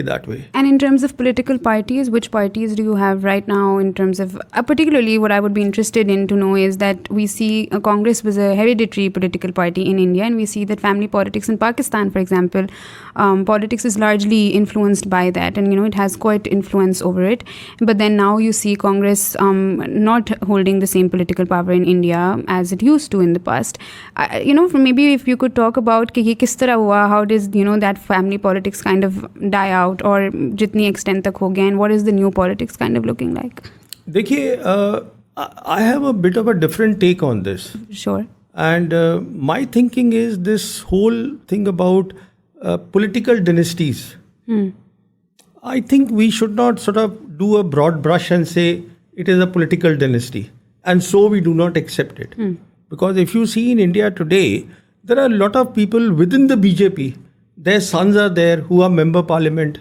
that way. And in terms of political parties, which parties do you have right now in terms of, particularly what I would be interested in to know is that we see Congress was a hereditary political party in India, and we see that family politics in Pakistan, for example, politics is largely influenced by that, and it has quite influence over it. But then now you see Congress not holding the same political power in India as it used to in the past. Maybe if you could talk about कि ये किस तरह हुआ, how does that family politics kind of die out, or जितनी extent तक हो गया, and what is the new politics kind of looking like? देखिए, I have a bit of a different take on this. Sure. And my thinking is this whole thing about political dynasties. I think we should not sort of do a broad brush and say it is a political dynasty, and so we do not accept it. Because if you see in India today, there are a lot of people within the BJP. Their sons are there who are member parliament.